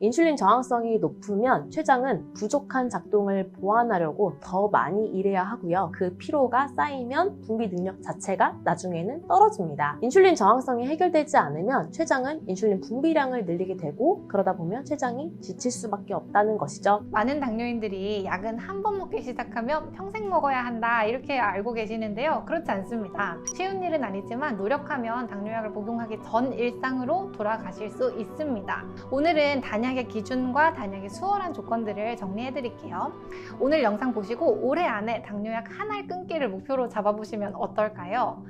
인슐린 저항성이 높으면 췌장은 부족한 작동을 보완하려고 더 많이 일해야 하고요. 그 피로가 쌓이면 분비 능력 자체가 나중에는 떨어집니다. 인슐린 저항성이 해결되지 않으면 췌장은 인슐린 분비량을 늘리게 되고 그러다 보면 췌장이 지칠 수밖에 없다는 것이죠. 많은 당뇨인들이 약은 한 번 먹기 시작하면 평생 먹어야 한다 이렇게 알고 계시는데요. 그렇지 않습니다. 쉬운 일은 아니지만 노력하면 당뇨약을 복용하기 전 일상으로 돌아가실 수 있습니다. 오늘은 단약의 기준과 단약의 수월한 조건들을 정리해 드릴게요. 오늘 영상 보시고 올해 안에 당뇨약 한 알 끊기를 목표로 잡아보시면 어떨까요?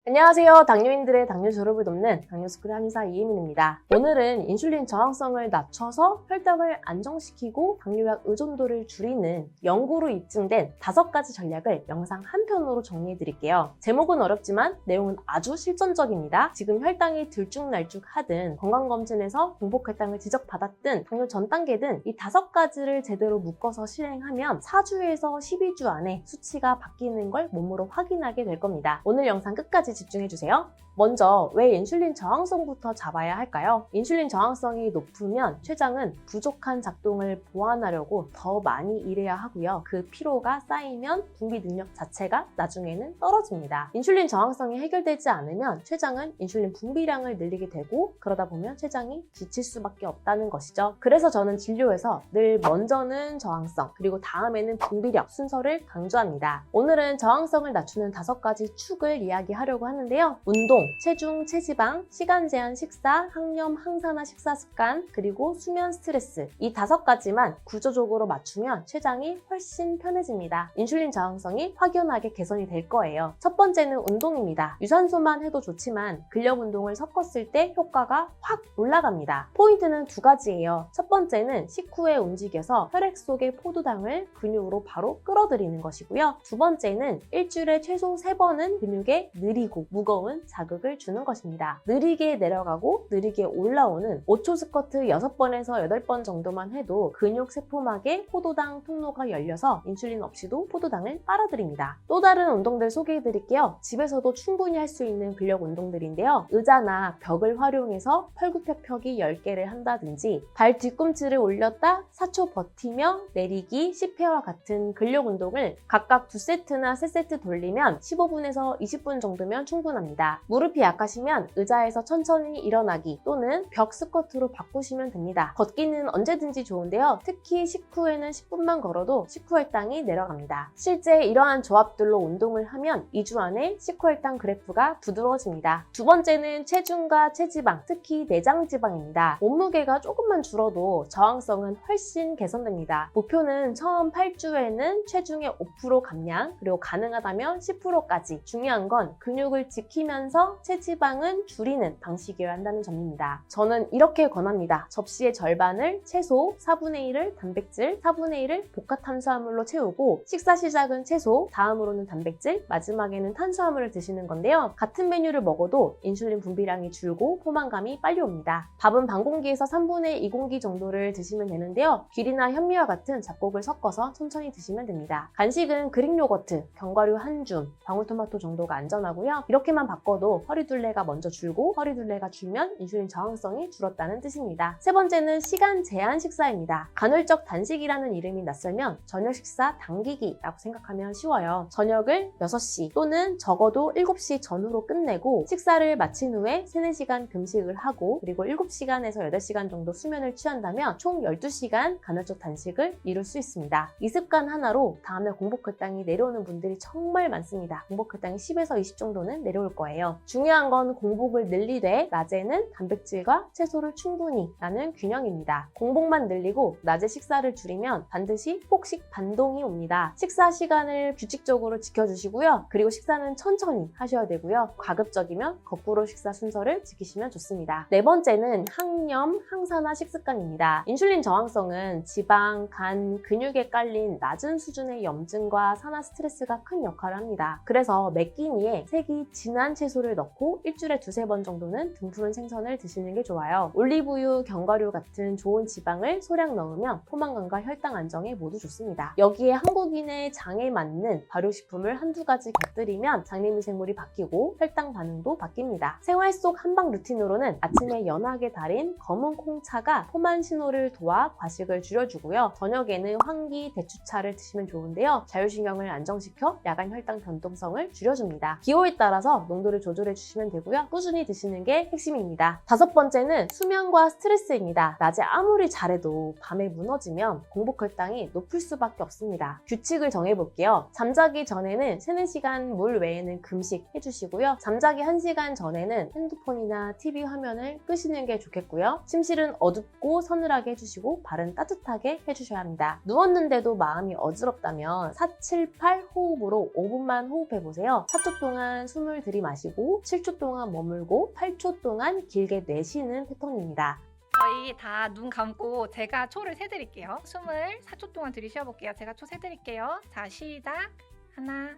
안녕하세요. 당뇨인들의 당뇨 졸업을 돕는 당뇨스쿨 한의사 이혜민입니다. 오늘은 인슐린 저항성을 낮춰서 혈당을 안정시키고 당뇨약 의존도를 줄이는 연구로 입증된 5가지 전략을 영상 한 편으로 정리해 드릴게요. 제목은 어렵지만 내용은 아주 실전적입니다. 지금 혈당이 들쭉날쭉하든 건강검진에서 공복혈당을 지적받았든 당뇨 전 단계든 이 5가지를 제대로 묶어서 실행하면 4주에서 12주 안에 수치가 바뀌는 걸 몸으로 확인하게 될 겁니다. 오늘 영상 끝까지 집중해주세요. 먼저 왜 인슐린 저항성부터 잡아야 할까요? 인슐린 저항성이 높으면 췌장은 부족한 작동을 보완하려고 더 많이 일해야 하고요. 그 피로가 쌓이면 분비 능력 자체가 나중에는 떨어집니다. 인슐린 저항성이 해결되지 않으면 췌장은 인슐린 분비량을 늘리게 되고 그러다 보면 췌장이 지칠 수밖에 없다는 것이죠. 그래서 저는 진료에서 늘 먼저는 저항성 그리고 다음에는 분비력 순서를 강조합니다. 오늘은 저항성을 낮추는 5가지 축을 이야기하려고 하는데요. 운동, 체중, 체지방, 시간 제한 식사, 항염, 항산화 식사 습관, 그리고 수면 스트레스 이 5가지만 구조적으로 맞추면 췌장이 훨씬 편해집니다. 인슐린 저항성이 확연하게 개선이 될 거예요. 첫 번째는 운동입니다. 유산소만 해도 좋지만 근력 운동을 섞었을 때 효과가 확 올라갑니다. 포인트는 2가지예요. 첫 번째는 식후에 움직여서 혈액 속의 포도당을 근육으로 바로 끌어들이는 것이고요. 두 번째는 일주일에 최소 3번은 근육에 느리고 무거운 자극을 주는 것입니다. 느리게 내려가고 느리게 올라오는 5초 스쿼트 6번에서 8번 정도만 해도 근육 세포막에 포도당 통로가 열려서 인슐린 없이도 포도당을 빨아들입니다. 또 다른 운동들 소개해 드릴게요. 집에서도 충분히 할 수 있는 근력 운동들인데요. 의자나 벽을 활용해서 펄굽혀펴기 10개를 한다든지 발 뒤꿈치를 올렸다 4초 버티며 내리기 10회와 같은 근력 운동을 각각 2세트나 3세트 돌리면 15분에서 20분 정도면 충분합니다. 무릎이 약하시면 의자에서 천천히 일어나기 또는 벽 스쿼트로 바꾸시면 됩니다. 걷기는 언제든지 좋은데요. 특히 식후에는 10분만 걸어도 식후혈당이 내려갑니다. 실제 이러한 조합들로 운동을 하면 2주 안에 식후혈당 그래프가 부드러워집니다. 두 번째는 체중과 체지방, 특히 내장지방입니다. 몸무게가 조금만 줄어도 저항성은 훨씬 개선됩니다. 목표는 처음 8주에는 체중의 5% 감량, 그리고 가능하다면 10%까지. 중요한 건 근육을 지키면서 체지방은 줄이는 방식이어야 한다는 점입니다. 저는 이렇게 권합니다. 접시의 절반을 채소, 4분의 1을 단백질, 4분의 1을 복합탄수화물로 채우고 식사 시작은 채소, 다음으로는 단백질, 마지막에는 탄수화물을 드시는 건데요. 같은 메뉴를 먹어도 인슐린 분비량이 줄고 포만감이 빨리 옵니다. 밥은 반 공기에서 3분의 2공기 정도를 드시면 되는데요. 귤이나 현미와 같은 잡곡을 섞어서 천천히 드시면 됩니다. 간식은 그릭 요거트, 견과류 한 줌, 방울토마토 정도가 안전하고요. 이렇게만 바꿔도 허리둘레가 먼저 줄고 허리둘레가 줄면 인슐린 저항성이 줄었다는 뜻입니다. 세 번째는 시간 제한 식사입니다. 간헐적 단식이라는 이름이 낯설면 저녁 식사 당기기라고 생각하면 쉬워요. 저녁을 6시 또는 적어도 7시 전후로 끝내고 식사를 마친 후에 3-4시간 금식을 하고 그리고 7시간에서 8시간 정도 수면을 취한다면 총 12시간 간헐적 단식을 이룰 수 있습니다. 이 습관 하나로 다음날 공복혈당이 내려오는 분들이 정말 많습니다. 공복혈당이 10에서 20 정도는 내려올 거예요. 중요한 건 공복을 늘리되 낮에는 단백질과 채소를 충분히 라는 균형입니다. 공복만 늘리고 낮에 식사를 줄이면 반드시 폭식 반동이 옵니다. 식사 시간을 규칙적으로 지켜주시고요. 그리고 식사는 천천히 하셔야 되고요. 가급적이면 거꾸로 식사 순서를 지키시면 좋습니다. 네 번째는 항염, 항산화 식습관입니다. 인슐린 저항성은 지방, 간, 근육에 깔린 낮은 수준의 염증과 산화 스트레스가 큰 역할을 합니다. 그래서 매 끼니에 색이 진한 채소를 넣고 일주일에 두세 번 정도는 등푸른 생선을 드시는 게 좋아요. 올리브유, 견과류 같은 좋은 지방을 소량 넣으면 포만감과 혈당 안정에 모두 좋습니다. 여기에 한국인의 장에 맞는 발효식품을 한두 가지 곁들이면 장내미생물이 바뀌고 혈당 반응도 바뀝니다. 생활 속 한방 루틴으로는 아침에 연하게 달인 검은 콩차가 포만 신호를 도와 과식을 줄여주고요. 저녁에는 황기, 대추차를 드시면 좋은데요. 자율신경을 안정시켜 야간 혈당 변동성을 줄여줍니다. 기호에 따라서 농도를 조절해 주시면 되고요. 꾸준히 드시는 게 핵심입니다. 다섯 번째는 수면과 스트레스입니다. 낮에 아무리 잘해도 밤에 무너지면 공복 혈당이 높을 수밖에 없습니다. 규칙을 정해볼게요. 잠자기 전에는 3-4시간 물 외에는 금식 해주시고요. 잠자기 1시간 전에는 핸드폰이나 TV 화면을 끄시는 게 좋겠고요. 침실은 어둡고 서늘하게 해주시고 발은 따뜻하게 해주셔야 합니다. 누웠는데도 마음이 어지럽다면 4, 7, 8 호흡으로 5분만 호흡해보세요. 4초 동안 숨을 들이마시고 7초 동안 머물고 8초 동안 길게 내쉬는 패턴입니다. 저희 다 눈 감고 제가 초를 세드릴게요. 숨을 4초 동안 들이쉬어 볼게요. 제가 초 세드릴게요. 자, 시작. 하나,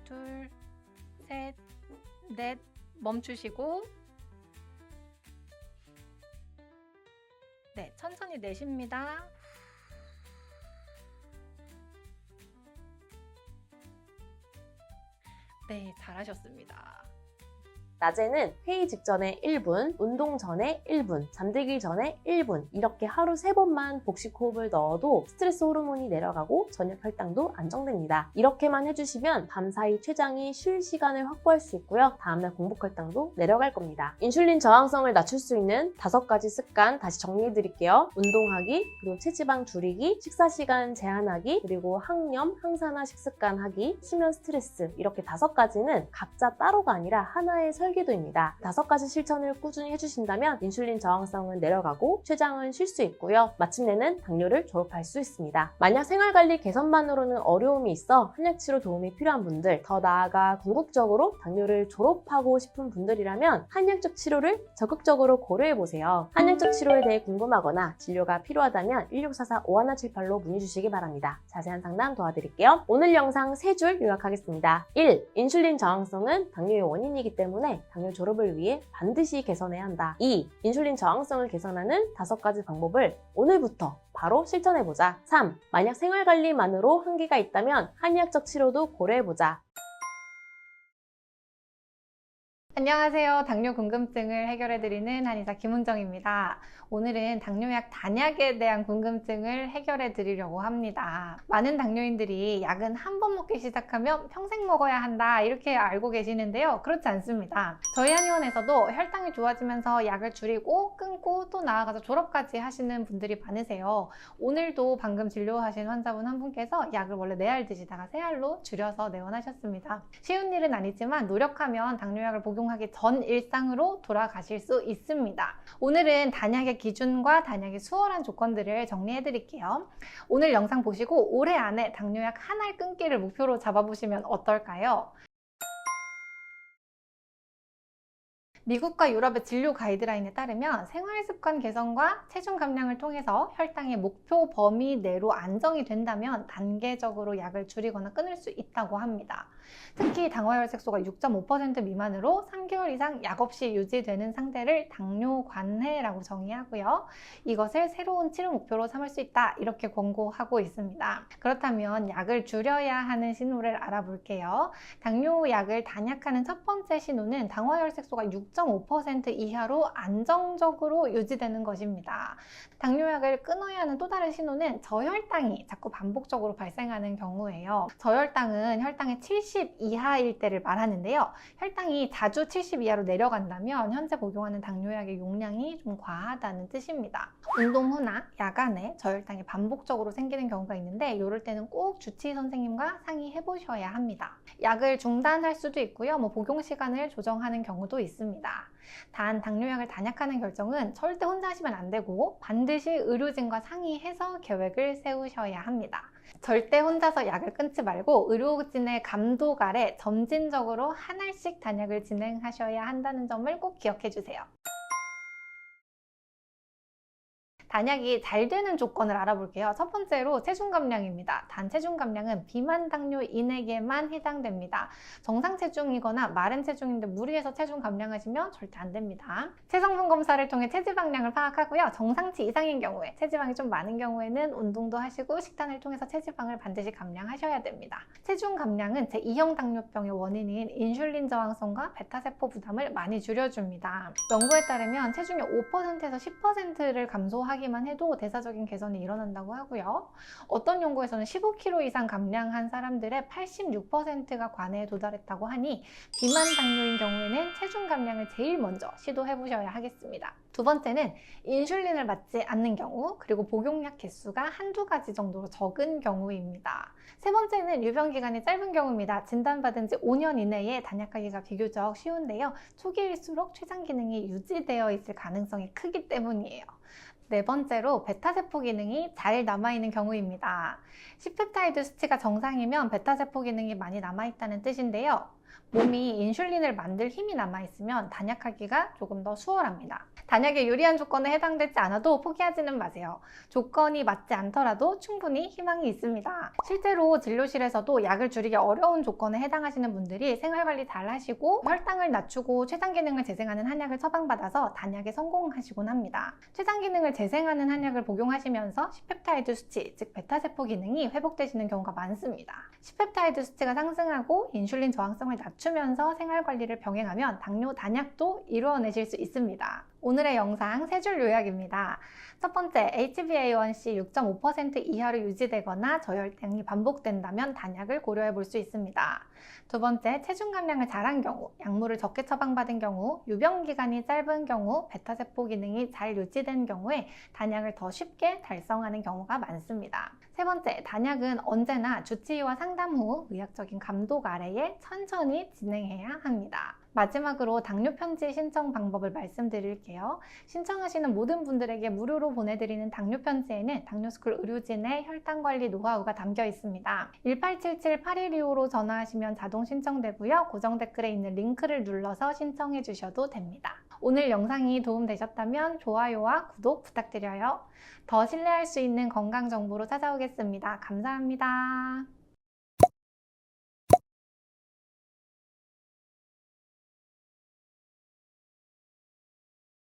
둘, 셋, 넷. 멈추시고 네, 천천히 내쉽니다. 네, 잘하셨습니다. 낮에는 회의 직전에 1분, 운동 전에 1분, 잠들기 전에 1분 이렇게 하루 3번만 복식 호흡을 넣어도 스트레스 호르몬이 내려가고 저녁 혈당도 안정됩니다. 이렇게만 해주시면 밤사이 췌장이 쉴 시간을 확보할 수 있고요. 다음날 공복 혈당도 내려갈 겁니다. 인슐린 저항성을 낮출 수 있는 5가지 습관 다시 정리해드릴게요. 운동하기, 그리고 체지방 줄이기, 식사시간 제한하기, 그리고 항염, 항산화 식습관 하기, 수면 스트레스 이렇게 5가지는 각자 따로가 아니라 하나의 설계도입니다. 5가지 실천을 꾸준히 해주신다면 인슐린 저항성은 내려가고 췌장은 쉴 수 있고요. 마침내는 당뇨를 졸업할 수 있습니다. 만약 생활관리 개선만으로는 어려움이 있어 한약치료 도움이 필요한 분들, 더 나아가 궁극적으로 당뇨를 졸업하고 싶은 분들이라면 한약적 치료를 적극적으로 고려해보세요. 한약적 치료에 대해 궁금하거나 진료가 필요하다면 1644-5178로 문의 주시기 바랍니다. 자세한 상담 도와드릴게요. 오늘 영상 3줄 요약하겠습니다. 1. 인슐린 저항성은 당뇨의 원인이기 때문에 당뇨 졸업을 위해 반드시 개선해야 한다. 2. 인슐린 저항성을 개선하는 5가지 방법을 오늘부터 바로 실천해보자. 3. 만약 생활관리만으로 한계가 있다면 한의학적 치료도 고려해보자. 안녕하세요. 당뇨 궁금증을 해결해드리는 한의사 김은정입니다. 오늘은 당뇨약 단약에 대한 궁금증을 해결해드리려고 합니다. 많은 당뇨인들이 약은 한 번 먹기 시작하면 평생 먹어야 한다 이렇게 알고 계시는데요. 그렇지 않습니다. 저희 한의원에서도 혈당이 좋아지면서 약을 줄이고 끊고 또 나아가서 졸업까지 하시는 분들이 많으세요. 오늘도 방금 진료하신 환자분 한 분께서 약을 원래 4알 드시다가 3알로 줄여서 내원하셨습니다. 쉬운 일은 아니지만 노력하면 당뇨약을 복용하기 전 일상으로 돌아가실 수 있습니다. 오늘은 단약의 기준과 단약의 수월한 조건들을 정리해 드릴게요. 오늘 영상 보시고 올해 안에 당뇨약 한 알 끊기를 목표로 잡아보시면 어떨까요? 미국과 유럽의 진료 가이드라인에 따르면 생활습관 개선과 체중 감량을 통해서 혈당의 목표 범위 내로 안정이 된다면 단계적으로 약을 줄이거나 끊을 수 있다고 합니다. 특히 당화혈색소가 6.5% 미만으로 3개월 이상 약 없이 유지되는 상태를 당뇨관해라고 정의하고요. 이것을 새로운 치료 목표로 삼을 수 있다 이렇게 권고하고 있습니다. 그렇다면 약을 줄여야 하는 신호를 알아볼게요. 당뇨약을 단약하는 첫 번째 신호는 당화혈색소가 6.5% 이하로 안정적으로 유지되는 것입니다. 당뇨약을 끊어야 하는 또 다른 신호는 저혈당이 자꾸 반복적으로 발생하는 경우예요. 저혈당은 혈당의 70 이하일 때를 말하는데요. 혈당이 자주 70 이하로 내려간다면 현재 복용하는 당뇨약의 용량이 좀 과하다는 뜻입니다. 운동 후나 야간에 저혈당이 반복적으로 생기는 경우가 있는데 이럴 때는 꼭 주치의 선생님과 상의해 보셔야 합니다. 약을 중단할 수도 있고요. 복용 시간을 조정하는 경우도 있습니다. 단 당뇨약을 단약하는 결정은 절대 혼자 하시면 안 되고 반드시 의료진과 상의해서 계획을 세우셔야 합니다. 절대 혼자서 약을 끊지 말고 의료진의 감독 아래 점진적으로 한 알씩 단약을 진행하셔야 한다는 점을 꼭 기억해 주세요. 단약이 잘 되는 조건을 알아볼게요. 첫 번째로 체중 감량입니다. 단 체중 감량은 비만 당뇨인에게만 해당됩니다. 정상 체중이거나 마른 체중인데 무리해서 체중 감량하시면 절대 안 됩니다. 체성분 검사를 통해 체지방량을 파악하고요. 정상치 이상인 경우에, 체지방이 좀 많은 경우에는 운동도 하시고 식단을 통해서 체지방을 반드시 감량하셔야 됩니다. 체중 감량은 제2형 당뇨병의 원인인 인슐린 저항성과 베타세포 부담을 많이 줄여줍니다. 연구에 따르면 체중의 5%에서 10%를 감소하기만 해도 대사적인 개선이 일어난다고 하고요. 어떤 연구에서는 15kg 이상 감량한 사람들의 86%가 관해에 도달했다고 하니 비만 당뇨인 경우에는 체중 감량을 제일 먼저 시도해 보셔야 하겠습니다. 두 번째는 인슐린을 맞지 않는 경우, 그리고 복용약 개수가 한두 가지 정도로 적은 경우입니다. 세 번째는 유병기간이 짧은 경우입니다. 진단받은 지 5년 이내에 단약하기가 비교적 쉬운데요. 초기일수록 췌장 기능이 유지되어 있을 가능성이 크기 때문이에요. 네 번째로 베타세포 기능이 잘 남아있는 경우입니다. C펩타이드 수치가 정상이면 베타세포 기능이 많이 남아있다는 뜻인데요. 몸이 인슐린을 만들 힘이 남아있으면 단약하기가 조금 더 수월합니다. 단약에 유리한 조건에 해당되지 않아도 포기하지는 마세요. 조건이 맞지 않더라도 충분히 희망이 있습니다. 실제로 진료실에서도 약을 줄이기 어려운 조건에 해당하시는 분들이 생활관리 잘 하시고 혈당을 낮추고 췌장 기능을 재생하는 한약을 처방받아서 단약에 성공하시곤 합니다. 췌장 기능을 재생하는 한약을 복용하시면서 C펩타이드 수치, 즉 베타세포 기능이 회복되시는 경우가 많습니다. C펩타이드 수치가 상승하고 인슐린 저항성을 낮추면서 생활관리를 병행하면 당뇨 단약도 이루어내실 수 있습니다. 오늘의 영상 3줄 요약입니다. 첫 번째, HbA1c 6.5% 이하로 유지되거나 저혈당이 반복된다면 단약을 고려해 볼 수 있습니다. 두 번째, 체중 감량을 잘한 경우, 약물을 적게 처방받은 경우, 유병기간이 짧은 경우, 베타세포 기능이 잘 유지된 경우에 단약을 더 쉽게 달성하는 경우가 많습니다. 세 번째, 단약은 언제나 주치의와 상담 후 의학적인 감독 아래에 천천히 진행해야 합니다. 마지막으로 당뇨 편지 신청 방법을 말씀드릴게요. 신청하시는 모든 분들에게 무료로 보내드리는 당뇨 편지에는 당뇨스쿨 의료진의 혈당관리 노하우가 담겨 있습니다. 1877-8125로 전화하시면 자동 신청되고요. 고정 댓글에 있는 링크를 눌러서 신청해 주셔도 됩니다. 오늘 영상이 도움되셨다면 좋아요와 구독 부탁드려요. 더 신뢰할 수 있는 건강 정보로 찾아오겠습니다. 감사합니다.